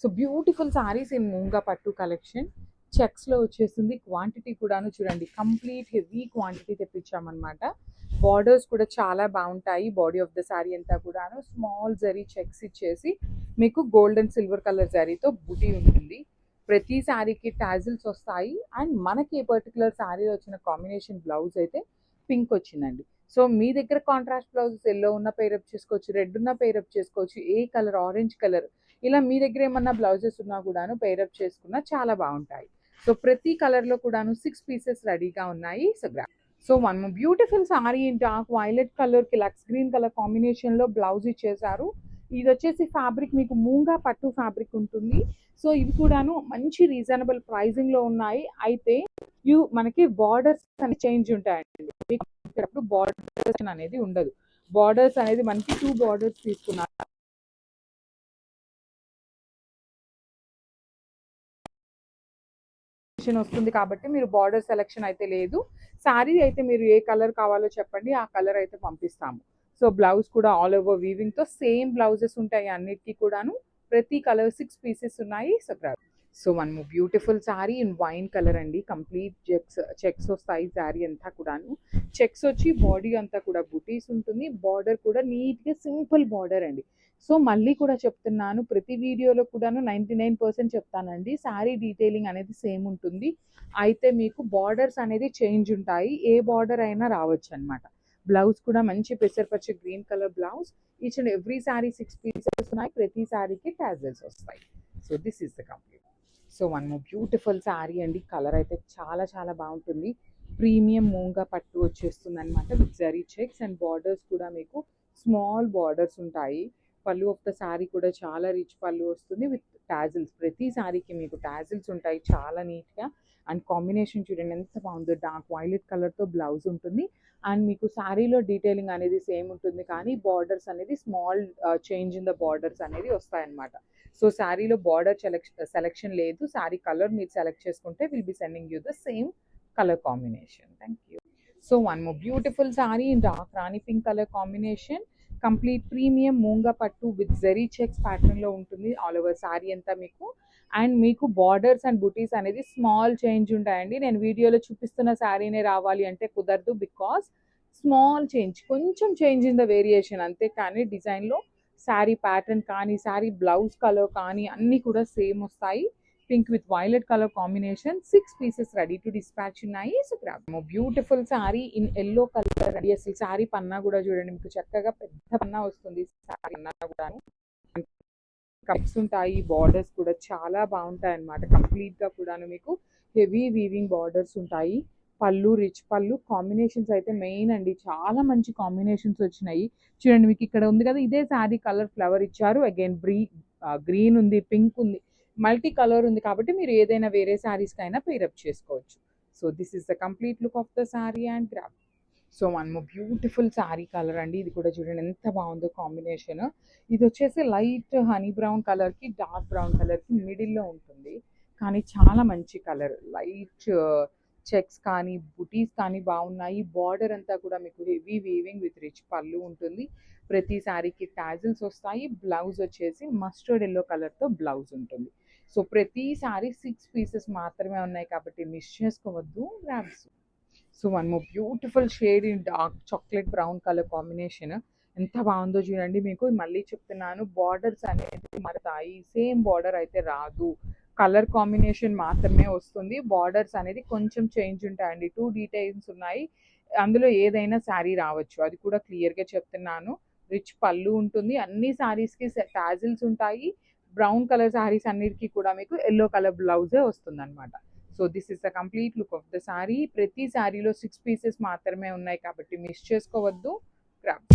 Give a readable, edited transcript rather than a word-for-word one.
So beautiful saris in మూంగా పట్టు collection. చెక్స్లో వచ్చేసింది. Quantity కూడాను చూడండి, కంప్లీట్ హెవీ క్వాంటిటీ తెప్పించామన్నమాట. బార్డర్స్ కూడా చాలా బాగుంటాయి. బాడీ ఆఫ్ ద శారీ అంతా కూడాను స్మాల్ జరీ చెక్స్ ఇచ్చేసి మీకు గోల్డ్ అండ్ సిల్వర్ కలర్ జరీతో బుటీ ఉంటుంది. ప్రతి శారీకి టాజిల్స్ వస్తాయి. అండ్ మనకి పర్టికులర్ శారీలో వచ్చిన కాంబినేషన్ బ్లౌజ్ అయితే పింక్ వచ్చిందండి. సో మీ దగ్గర కాంట్రాస్ట్ బ్లౌజెస్ ఎల్లో ఉన్న పేరప్ చేసుకోవచ్చు, రెడ్ ఉన్న పేరప్ చేసుకోవచ్చు, ఏ కలర్ ఆరెంజ్ కలర్ ఇలా మీ దగ్గర ఏమన్నా బ్లౌజెస్ ఉన్నా కూడాను పేరప్ చేసుకున్నా చాలా బాగుంటాయి. సో ప్రతి కలర్లో కూడాను 6 పీసెస్ రెడీగా ఉన్నాయి. So one beautiful sorry in dark violet కలర్కి లక్స్ గ్రీన్ కలర్ కాంబినేషన్లో బ్లౌజ్ ఇచ్చేసారు. ఇది వచ్చేసి ఫ్యాబ్రిక్ మీకు మూంగా పట్టు ఫ్యాబ్రిక్ ఉంటుంది. సో ఇవి కూడాను మంచి రీజనబుల్ ప్రైజింగ్లో ఉన్నాయి. అయితే మనకి బార్డర్స్ అనేవి చేంజ్ ఉంటాయండి. మీకు బార్డర్స్ అనేది ఉండదు. బార్డర్స్ అనేది మనకి 2 బార్డర్స్ తీసుకున్నారు వస్తుంది కాబట్టి మీరు బార్డర్ సెలెక్షన్ అయితే లేదు. శారీ అయితే మీరు ఏ కలర్ కావాలో చెప్పండి, ఆ కలర్ అయితే పంపిస్తాము. సో బ్లౌజ్ కూడా ఆల్ ఓవర్ వీవింగ్ తో సేమ్ బ్లౌజెస్ ఉంటాయి అన్నిటికీ కూడాను. ప్రతి కలర్ 6 పీసెస్ ఉన్నాయి. So one beautiful sari in wine colour అండి. కంప్లీట్ చెక్స్ వస్తాయి శారీ అంతా కూడాను. చెక్స్ వచ్చి బాడీ అంతా కూడా బుటీస్ ఉంటుంది. బార్డర్ కూడా నీట్గా సింపుల్ బార్డర్ అండి. సో మళ్ళీ కూడా చెప్తున్నాను, ప్రతి వీడియోలో కూడాను 99% చెప్తానండి, శారీ డీటెయిలింగ్ అనేది సేమ్ ఉంటుంది. అయితే మీకు బార్డర్స్ అనేది చేంజ్ ఉంటాయి, ఏ బార్డర్ అయినా రావచ్చు అనమాట. బ్లౌజ్ కూడా మంచి పెసరపచ్చ green colour blouse. Each and every sari 6 pieces ఉన్నాయి. ప్రతి శారీకి టాజల్స్ వస్తాయి. So this is the complete. So one beautiful sari అండి. కలర్ అయితే చాలా చాలా బాగుంటుంది. ప్రీమియం మూంగా పట్టు వచ్చేస్తుంది అనమాట with zari checks and borders కూడా మీకు స్మాల్ బార్డర్స్ ఉంటాయి. పళ్ళు ఆఫ్ ద శారీ కూడా చాలా రిచ్ పళ్ళు వస్తుంది విత్ టాజిల్స్. ప్రతి శారీకి మీకు టాజిల్స్ ఉంటాయి చాలా నీట్గా. అండ్ కాంబినేషన్ చూడండి ఎంత బాగుందో, డార్క్ వైలెట్ కలర్తో బ్లౌజ్ ఉంటుంది. అండ్ మీకు శారీలో డీటెయిలింగ్ అనేది సేమ్ ఉంటుంది, కానీ బార్డర్స్ అనేది small change in the borders అనేది వస్తాయన్నమాట. సో శారీలో బార్డర్ సెలెక్షన్ లేదు. శారీ కలర్ మీరు సెలెక్ట్ చేసుకుంటే will be sending you the same colour combination. Thank you. So one more beautiful sari in dark rani pink colour combination. Complete premium moonga pattu with zari checks ప్యాటర్న్లో ఉంటుంది all over sari అంతా మీకు. అండ్ మీకు borders and బుటీస్ అనేది small change ఉంటాయండి. నేను వీడియోలో చూపిస్తున్న శారీనే రావాలి అంటే కుదరదు, బికాస్ స్మాల్ చేంజ్, కొంచెం చేంజ్ ఇన్ ద వేరియేషన్ అంతే. కానీ డిజైన్లో శారీ ప్యాటర్న్ కానీ శారీ బ్లౌజ్ కలర్ కానీ అన్నీ కూడా సేమ్ వస్తాయి. Pink with violet colour combination. 6 pieces ready to dispatch ఉన్నాయి. So beautiful sari in yellow colour ready. అసలు శారీ పన్నా కూడా చూడండి, మీకు చక్కగా పెద్ద పన్నా వస్తుంది. శారీ పన్నా కూడా కప్స్ ఉంటాయి. బార్డర్స్ కూడా చాలా బాగుంటాయి అన్నమాట. కంప్లీట్గా కూడాను మీకు హెవీ వీవింగ్ బార్డర్స్ ఉంటాయి. పళ్ళు రిచ్ పళ్ళు. కాంబినేషన్స్ అయితే మెయిన్ అండి, చాలా మంచి కాంబినేషన్స్ వచ్చినాయి. చూడండి మీకు ఇక్కడ ఉంది కదా, ఇదే శారీ కలర్ ఫ్లవర్ ఇచ్చారు. అగైన్ గ్రీన్ ఉంది, పింక్ ఉంది, మల్టీ కలర్ ఉంది. కాబట్టి మీరు ఏదైనా వేరే శారీస్కి అయినా పేరప్ చేసుకోవచ్చు. So this is the complete look of the sari and graph. So one more beautiful sari colour అండి. ఇది కూడా చూడండి ఎంత బాగుందో కాంబినేషన్. ఇది వచ్చేసి లైట్ హనీ బ్రౌన్ కలర్కి డార్క్ బ్రౌన్ కలర్కి మిడిల్లో ఉంటుంది. కానీ చాలా మంచి కలర్. లైట్ చెక్స్ కానీ బుటీస్ కానీ బాగున్నాయి. బార్డర్ అంతా కూడా మీకు హెవీ వీవింగ్ విత్ రిచ్ పళ్ళు ఉంటుంది. ప్రతి శారీకి టాజిల్స్ వస్తాయి. బ్లౌజ్ వచ్చేసి మస్టర్డ్ ఎల్లో కలర్తో బ్లౌజ్ ఉంటుంది. సో ప్రతి శారీ 6 పీసెస్ మాత్రమే ఉన్నాయి కాబట్టి మిస్ చేసుకోవద్దు. ర్యాబ్స్. So one more beautiful shade in dark chocolate brown colour combination. ఎంత బాగుందో చూడండి. మీకు మళ్ళీ చెప్తున్నాను, బార్డర్స్ అనేది మారుతాయి, సేమ్ బార్డర్ అయితే రాదు. కలర్ కాంబినేషన్ మాత్రమే వస్తుంది. బార్డర్స్ అనేది కొంచెం చేంజ్ ఉంటాయండి. 2 డీటెయిల్స్ ఉన్నాయి, అందులో ఏదైనా శారీ రావచ్చు, అది కూడా క్లియర్గా చెప్తున్నాను. రిచ్ పళ్ళు ఉంటుంది. అన్ని శారీస్కి టాజిల్స్ ఉంటాయి. బ్రౌన్ కలర్ శారీస్ అన్నిటికీ కూడా మీకు ఎల్లో కలర్ బ్లౌజే వస్తుంది అనమాట. So this is the complete look of the sari. ప్రతి శారీలో 6 పీసెస్ మాత్రమే ఉన్నాయి కాబట్టి మిస్ చేసుకోవద్దు. గ్రాబ్.